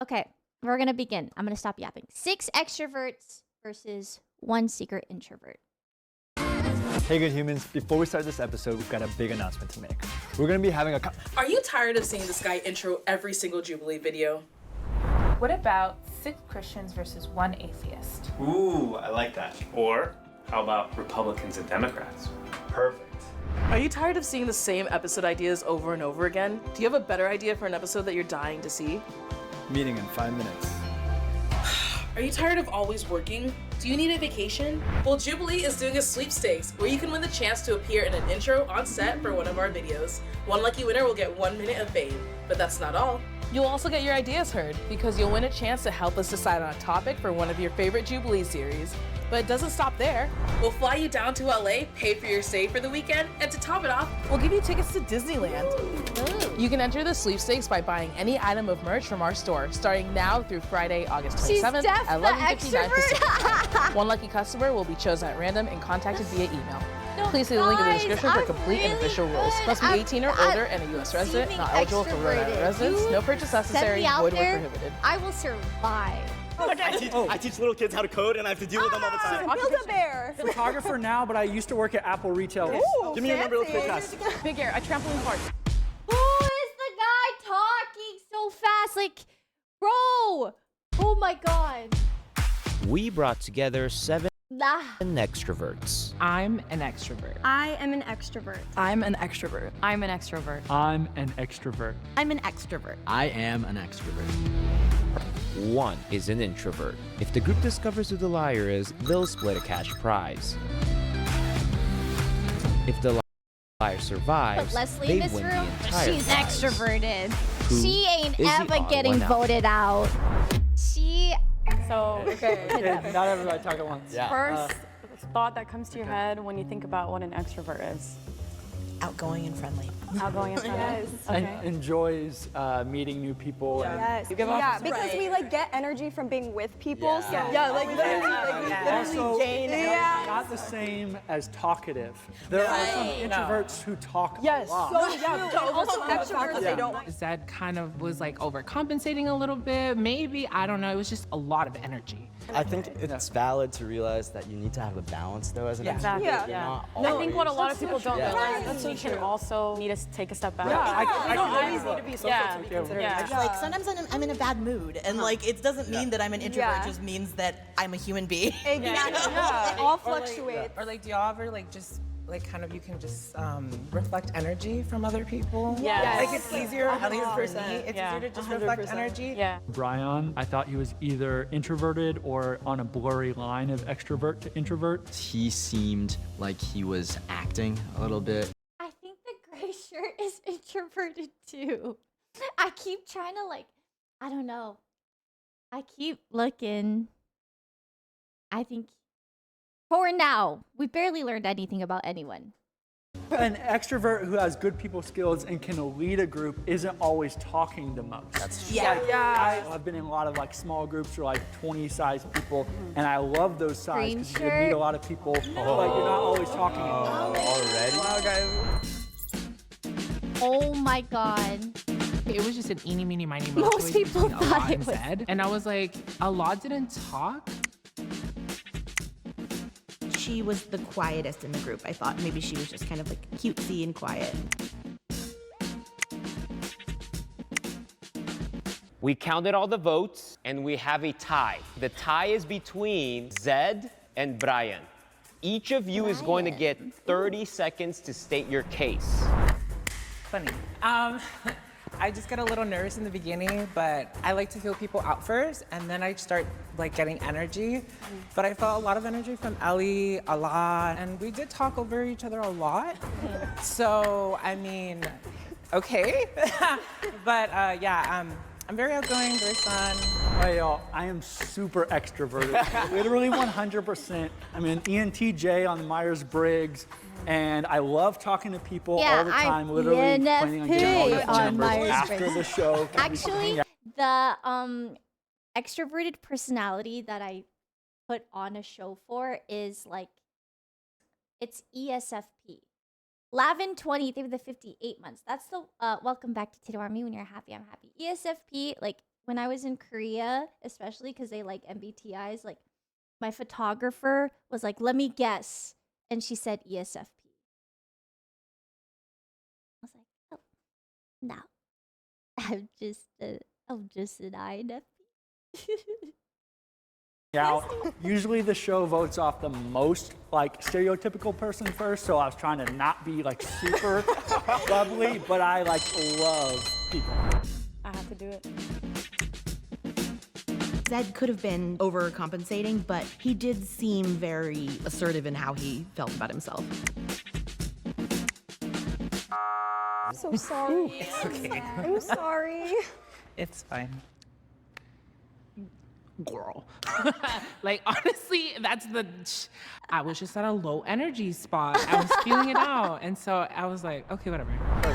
Okay, we're gonna begin. I'm gonna stop yapping. 6 extroverts versus 1 secret introvert. Hey good humans, before we start this episode, we've got a big announcement to make. We're gonna be having a Are you tired of seeing this guy intro every single Jubilee video? What about 6 Christians versus 1 atheist? Ooh, I like that. Or how about Republicans and Democrats? Perfect. Are you tired of seeing the same episode ideas over and over again? Do you have a better idea for an episode that you're dying to see? meeting in 5 minutes. Are you tired of always working? Do you need a vacation? Well, Jubilee is doing a sweepstakes where you can win the chance to appear in an intro on set for one of our videos. One lucky winner will get 1 minute of fame, but that's not all. You'll also get your ideas heard because you'll win a chance to help us decide on a topic for one of your favorite Jubilee series. But it doesn't stop there. We'll fly you down to LA, pay for your stay for the weekend, and to top it off, we'll give you tickets to Disneyland. Ooh. You can enter the sweepstakes by buying any item of merch from our store, starting now through Friday, August 27th at 11:59 Pacific. One lucky customer will be chosen at random and contacted via email. Please see the link in the description for complete and official rules. Must be 18 or older and a U.S. resident, not eligible for Rhode Island residents. No purchase necessary, void where prohibited. I will survive. I teach little kids how to code, and I have to deal with them all the time. Build-A-Bear. Photographer now, but I used to work at Apple Retail. Ooh, Give me your number real quick, guys. Big Air, a trampoline park. Who is the guy talking so fast? Like, bro! Oh my god. We brought together 7 Nah. extroverts. I'm an extrovert. I am an extrovert. I'm an extrovert. I'm an extrovert. I'm an extrovert. I'm an extrovert. I am an extrovert. 1 is an introvert. If the group discovers who the liar is, they'll split a cash prize. If the liar survives, Put Leslie they in this win room. the entire She's prize. extroverted. Who She ain't is the ever odd getting one out? voted out. She. So, Yeah, not everybody talk at once. Yeah. first thought that comes to your head when you think about what an extrovert is? Outgoing and friendly. Outgoing and friendly. And Okay. enjoys meeting new people. Yes. You give off Yeah, because we like get energy from being with people. So yeah, like literally, also gain energy. not the same as talkative. There are some introverts who talk a lot. So yeah, also extroverts they don't want. Zed kind of was like overcompensating a little bit. Maybe, I don't know. It was just a lot of energy. I think it's valid to realize that you need to have a balance though as an extrovert. Exactly. You're Yeah. not I think what a lot of people don't Yeah. realize is we can also need to take a step back. I don't can always need to be social to be considered. It's like sometimes I'm in a bad mood, and like it doesn't mean that I'm an introvert. Yeah. It just means that I'm a human being. Exactly. Yeah. All fluctuates. Or like, do y'all ever like just like kind of you can just reflect energy from other people? Yes. Like it's easier, at least for me, it's Yeah. easier to just reflect energy. Yeah. Brian, I thought he was either introverted or on a blurry line of extrovert to introvert. He seemed like he was acting a little bit. I think the gray shirt is introverted too. I keep trying to I don't know. I keep looking. I think for now, we barely learned anything about anyone. An extrovert who has good people skills and can lead a group isn't always talking the most. That's Yeah. I've been in a lot of small groups or 20 size people, and I love those size Green because you can shirt. meet a lot of people, but you're not always talking. already. Oh my god. It was just an eeny, meeny, miny, moe Most situation people between thought Allah it and was- Zed. And I was like, Allah didn't talk? She was the quietest in the group. I thought maybe she was just kind of like cutesy and quiet. We counted all the votes, and we have a tie. The tie is between Zed and Brian. Each of you is going to get 30 seconds to state your case. Funny. I just get a little nervous in the beginning, but I like to feel people out first, and then I start getting energy. But I felt a lot of energy from Ellie, a lot, and we did talk over each other a lot. So, I mean, okay. But I'm very outgoing, very fun. Hey y'all, I am super extroverted, literally 100%. I'm an ENTJ on the Myers-Briggs, and I love talking to people all the time, literally planning on getting all your ENFP phone on numbers after Myers-Briggs. the show. Actually, the extroverted personality that I put on a show for is it's ESFP. Lavin 20 through the 58 months. That's the welcome back to Tito Army. When you're happy, I'm happy. ESFP, when I was in Korea, especially because they like MBTIs, like my photographer was like, let me guess. And she said ESFP. I was like, oh, no. I'm just an INFP. Yeah, usually the show votes off the most like stereotypical person first, so I was trying to not be like super bubbly, but I like love people. I had to do it. Zed could have been overcompensating, but he did seem very assertive in how he felt about himself. I'm so sorry. It's okay. I'm sorry. It's fine. Girl. Like, honestly, I was just at a low energy spot. I was feeling it out. And so I was like, okay, whatever.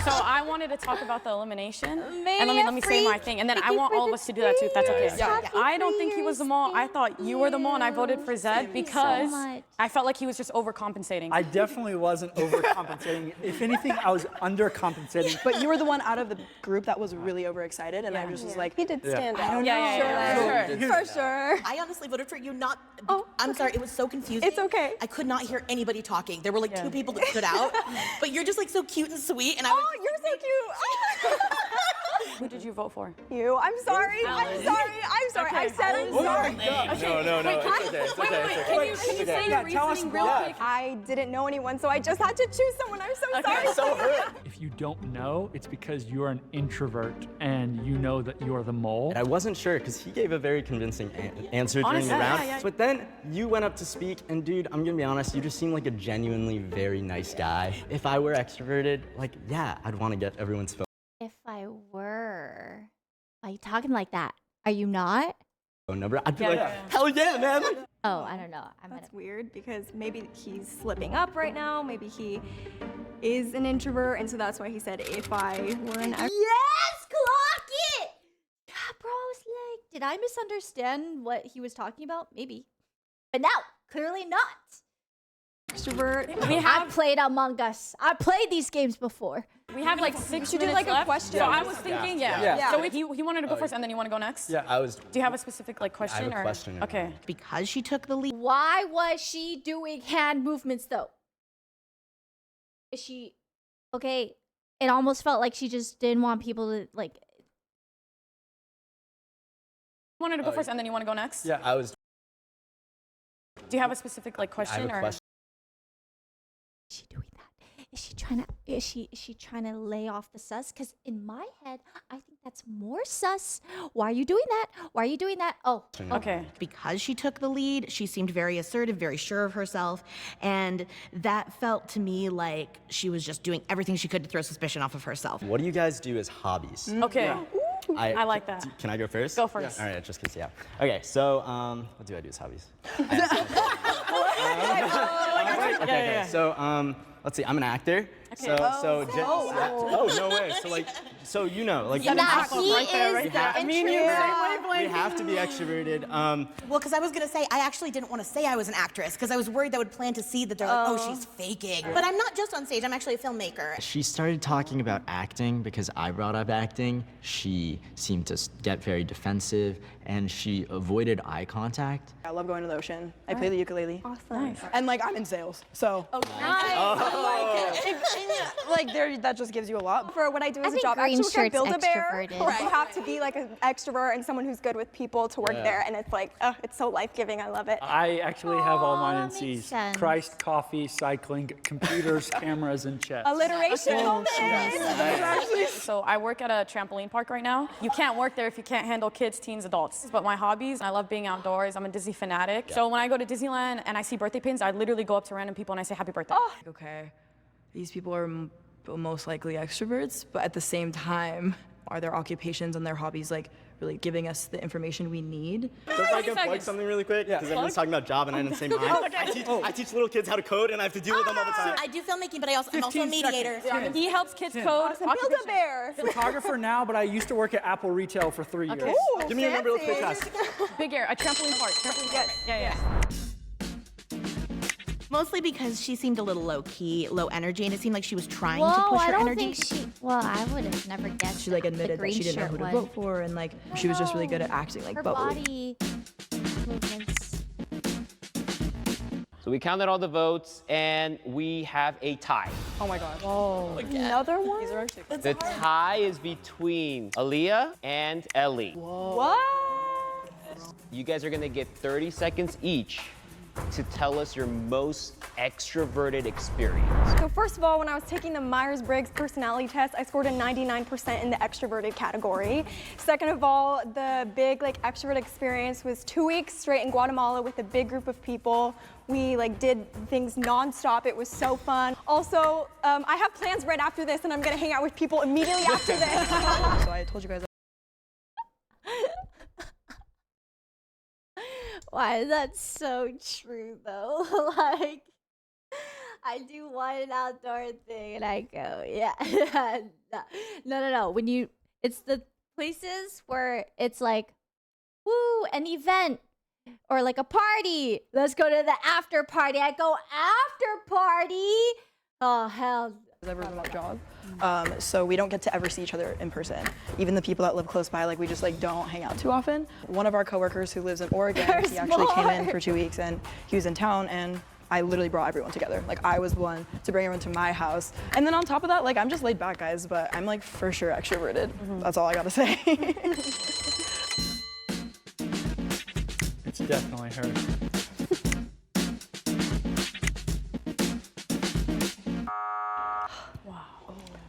So I wanted to talk about the elimination. Maybe and let me say my thing. And then I want all of us to do that too, if that's okay. Yeah. I don't think he was the mole. I thought you were the mole, and I voted for Zed because I felt like he was just overcompensating. I definitely wasn't overcompensating. If anything, I was undercompensating. But you were the one out of the group that was really overexcited, and I was just like, he did stand out. I don't know. For sure. I honestly voted for you, not. I'm sorry, it was so confusing. It's okay. I could not hear anybody talking. There were like two people that stood out, but you're just like so cute and sweet, and I was. Oh, you're so cute. Who did you vote for? You. I'm sorry. I'm sorry. I'm sorry. I said I'm sorry. No, it's okay. It's okay. Can you say your reasoning real quick? I didn't know anyone, so I just had to choose someone. I'm so sorry. I'm so hurt. If you don't know, it's because you're an introvert and you know that you're the mole. And I wasn't sure because he gave a very convincing answer during Honestly, the round. yeah. But then you went up to speak, and dude, I'm gonna be honest, you just seem like a genuinely very nice guy. If I were extroverted, like, yeah, I'd want to get everyone's phone. If I were, why are you talking like that? Are you not? Number, I'd be like, hell yeah, man. Oh, I don't know. That's weird because maybe he's slipping up right now. Maybe he is an introvert, and so that's why he said if I were an extrovert. Yes, clock it! Yeah, bro, I was like, did I misunderstand what he was talking about? Maybe. But no, clearly not. Extrovert. I've played Among Us. I've played these games before. We have like 6 You did minutes like a left. question. So I was thinking, Yeah. So if he wanted to go first, and then you want to go next? Yeah, I was. Do you have a specific like question? I have a or? question. Okay. Because she took the lead. Why was she doing hand movements though? Is she okay? It almost felt like she just didn't want people to like. You wanted to go first, and then you want to go next? Yeah, I was. Do you have a specific like question? I have a or? question. Is she doing that? Is she trying to? Is she trying to lay off the sus? Because in my head, I think that's more sus. Why are you doing that? Why are you doing that? Oh, okay. Because she took the lead, she seemed very assertive, very sure of herself, and that felt to me like she was just doing everything she could to throw suspicion off of herself. What do you guys do as hobbies? Okay. I like that. Can I go first? Go first. All right, just because, yeah. Okay, so what do I do as hobbies? Okay. So let's see. I'm an actor. Okay. Oh no way. So like, so you know, like. he is the introvert. We have to be extroverted. Well, because I was gonna say, I actually didn't want to say I was an actress because I was worried that would plant a seed that they're like, oh, she's faking. But I'm not just on stage, I'm actually a filmmaker. She started talking about acting because I brought up acting. She seemed to get very defensive and she avoided eye contact. I love going to the ocean. I play the ukulele. Awesome. Nice. And like I'm in sales, so. Like that just gives you a lot. For what I do as a job, green actually, shirt's Build-A-Bear, extroverted. you have to be like an extrovert and someone who's good with people to work there, and it's like, oh, it's so life-giving. I love it. I actually have all mine in that makes C's. sense. Christ, coffee, cycling, computers, cameras, and chess. Alliteration. So I work at a trampoline park right now. You can't work there if you can't handle kids, teens, adults. But my hobbies, I love being outdoors. I'm a Disney fanatic. So when I go to Disneyland and I see birthday pins, I literally go up to random people and I say happy birthday. Okay, these people are most likely extroverts, but at the same time, are their occupations and their hobbies like really giving us the information we need? Just I can plug something really quick, because everyone's talking about job and I didn't say mine. I teach little kids how to code and I have to deal with them all the time. I do filmmaking, but I'm also a mediator. He helps kids code. Build-A-Bear. Photographer now, but I used to work at Apple Retail for 3 years. Give me your number real quick, guys. Big Air, a trampoline park. Yes. Yeah. Mostly because she seemed a little low-key, low energy, and it seemed like she was trying to Whoa, push I her don't energy. think she. Well, I would have never guessed. She like the admitted that green she didn't know shirt who to one. vote for, and like she was just really good at acting like Her bubbly. body movements. So we counted all the votes, and we have a tie. Oh my gosh. Oh. Another one? These are actually The tie is between Aaliyah and Ellie. What? You guys are gonna get 30 seconds each to tell us your most extroverted experience. So first of all, when I was taking the Myers-Briggs personality test, I scored a 99% in the extroverted category. Second of all, the big extrovert experience was 2 weeks straight in Guatemala with a big group of people. We did things nonstop. It was so fun. Also, I have plans right after this, and I'm gonna hang out with people immediately after this. So I told you guys. Why, that's so true though. I do one outdoor thing and I go, yeah. No. It's the places where it's like, woo, an event or like a party. Let's go to the after party. I go after party. Oh, hell. Ever remote job. So we don't get to ever see each other in person. Even the people that live close by, we just don't hang out too often. One of our coworkers who lives in Oregon, he actually came in for 2 weeks and he was in town, and I literally brought everyone together. I was the one to bring everyone to my house. And then on top of that, I'm just laid back, guys, but I'm for sure extroverted. That's all I gotta say. It's definitely her.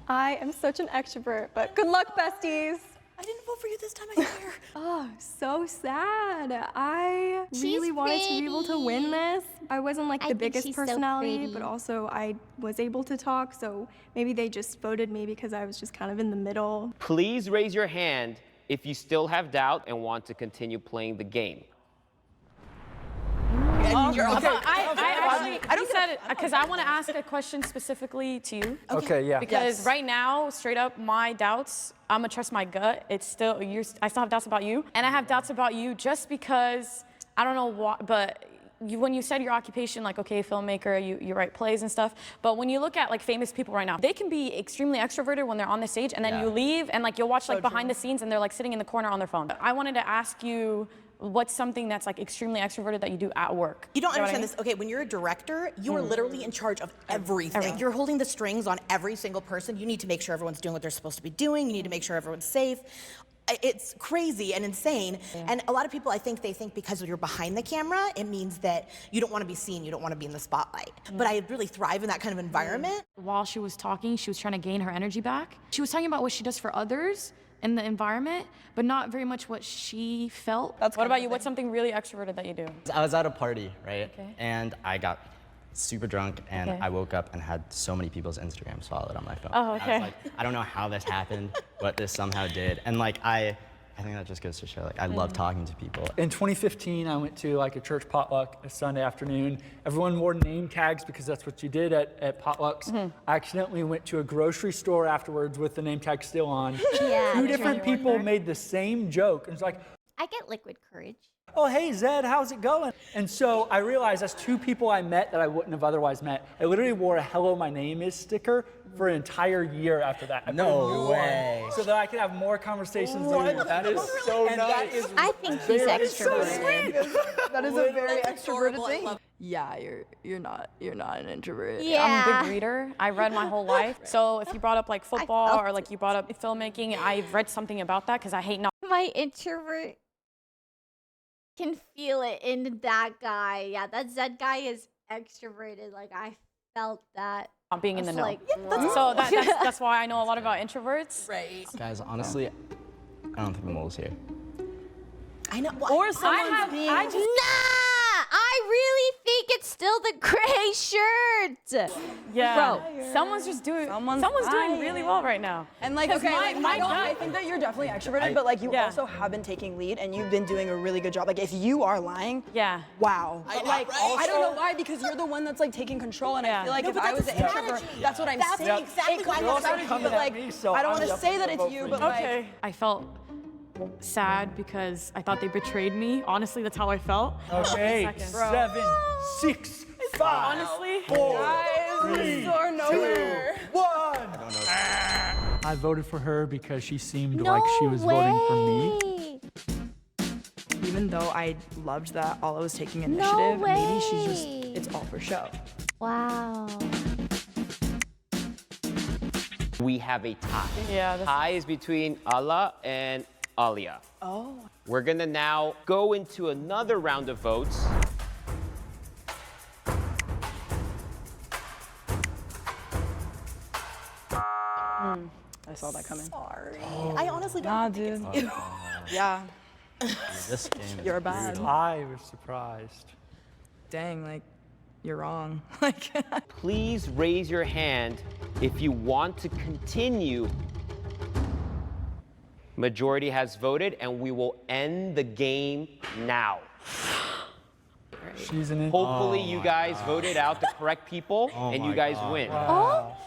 I am such an extrovert, but good luck, besties. I didn't vote for you this time, I swear. Oh, so sad. I really wanted to be able to win this. I wasn't the biggest personality, but also I was able to talk, so maybe they just voted me because I was just kind of in the middle. Please raise your hand if you still have doubt and want to continue playing the game. I don't said it because I want to ask a question specifically to you. Okay, yeah. Because right now, straight up, my doubts, I'm gonna trust my gut. It's still, I still have doubts about you. And I have doubts about you just because, I don't know why, but when you said your occupation, okay, filmmaker, you write plays and stuff, but when you look at famous people right now, they can be extremely extroverted when they're on the stage, and then you leave, and you'll watch behind the scenes, and they're sitting in the corner on their phone. I wanted to ask you, what's something that's extremely extroverted that you do at work? You don't understand this. Okay, when you're a director, you are literally in charge of everything. You're holding the strings on every single person. You need to make sure everyone's doing what they're supposed to be doing. You need to make sure everyone's safe. It's crazy and insane. And a lot of people, I think, they think because you're behind the camera, it means that you don't want to be seen, you don't want to be in the spotlight. But I really thrive in that kind of environment. While she was talking, she was trying to gain her energy back. She was talking about what she does for others in the environment, but not very much what she felt. What about you? What's something really extroverted that you do? I was at a party, right? Okay. And I got super drunk, and I woke up and had so many people's Instagram swallowed on my phone. Oh, okay. I was I don't know how this happened, but this somehow did. And I think that just goes to show, I love talking to people. In 2015, I went to a church potluck a Sunday afternoon. Everyone wore name tags because that's what you did at potlucks. I accidentally went to a grocery store afterwards with the name tag still on. Yeah. Two different people made the same joke. And it's I get liquid courage. oh, hey, Zed, how's it going? And so I realized that's two people I met that I wouldn't have otherwise met. I literally wore a Hello, My Name Is sticker for an entire year after that. No way. So that I could have more conversations. That is so nice. I think he's extroverted. That is a very extroverted thing. Yeah, you're not an introvert. Yeah. I'm a big reader. I read my whole life. So if you brought up football or you brought up filmmaking, I've read something about that because I hate not. My introvert can feel it in that guy. Yeah, that Zed guy is extroverted. I felt that. Not being in the know. So that's why I know a lot about introverts. Right. Guys, honestly, I don't think the mole's here. I know. Or someone's being. I really think it's still the gray shirt. Yeah. Bro, someone's doing really well right now. And okay, I think that you're definitely extroverted, but you also have been taking lead and you've been doing a really good job. If you are lying, wow. But I don't know why, because you're the one that's taking control, and I feel if I was an introvert, that's what I'm saying. That's exactly why I don't want to say that it's you, but okay. I felt sad because I thought they betrayed me. Honestly, that's how I felt. Okay, 7, 6, 5, Honestly, 4, Guys, 3, are nowhere. 2, 1. I voted for her because she seemed like she was way. voting for me. Even though I loved that Ala was taking No initiative, maybe she's way. just, it's all for show. Wow. We have a tie. Yeah. Tie is between Ala and Alia. Oh. We're gonna now go into another round of votes. I saw that coming. Sorry. I honestly don't. Nah, dude. Yeah. This game. You're bad. I was surprised. Dang, like, you're wrong. Like, Please raise your hand if you want to continue. Majority has voted, and we will end the game now. She's an Hopefully you guys voted out the correct people and you guys win.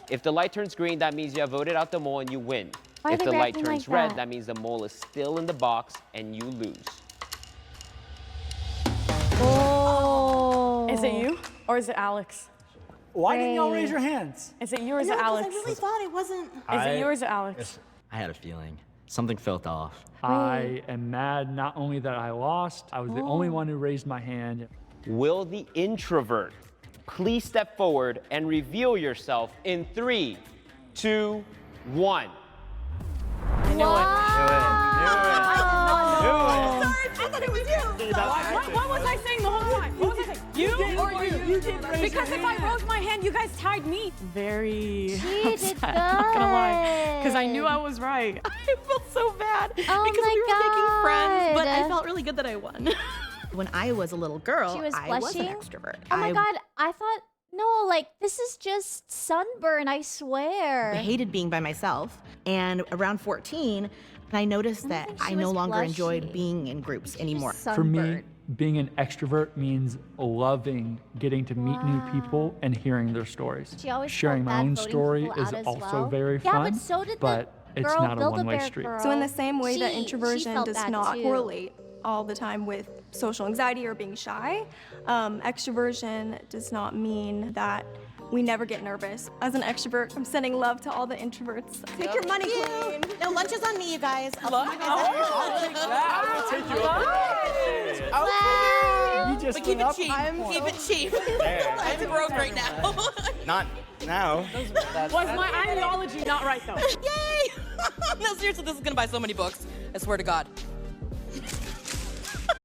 If the light turns green, that means you have voted out the mole and you win. Why are If they the light reacting turns like red, that? that means the mole is still in the box and you lose. Oh. Is it you or is it Alex? Why didn't y'all raise your hands? Is it you or is No, it 'cause Alex? I really thought it wasn't. Is it you or is it Alex? I had a feeling. Something felt off. I am mad not only that I lost, I was the only one who raised my hand. Will the introvert please step forward and reveal yourself in 3, 2, 1. I knew I thought it was you. What was I saying the whole time? What was I saying? You or you? You did raise Because your if I hand. rose my hand, you guys tied me. Very She upset, did not gonna lie. Because I good. knew I was right. I felt so bad Oh because my we were making friends, but I God. felt really good that I won. When I was a little girl, She was I was an blushing? extrovert. Oh my God, I thought, no, like, this is just sunburn, I swear. I hated being by myself. And around 14, I noticed that think I she no was longer enjoyed blushy. being in groups anymore. For me, being an extrovert means loving getting to meet new people and hearing their stories. She always Sharing felt my bad own voting story people is out as also well. very Yeah, fun, but so did the but it's girl not a one-way Build-A-Bear street. girl. So in the same way that She introversion felt does that not too. correlate all the time with social anxiety or being shy, extroversion does not mean that we never get nervous. As an extrovert, I'm sending love to all the introverts. Take your money, queen. No, lunch is on me, you guys. You just But keep went it up cheap. a Keep it cheap. I'm broke right now. Not now. Was my ideology not right though? Yay! No, seriously, this is gonna buy so many books. I swear to God.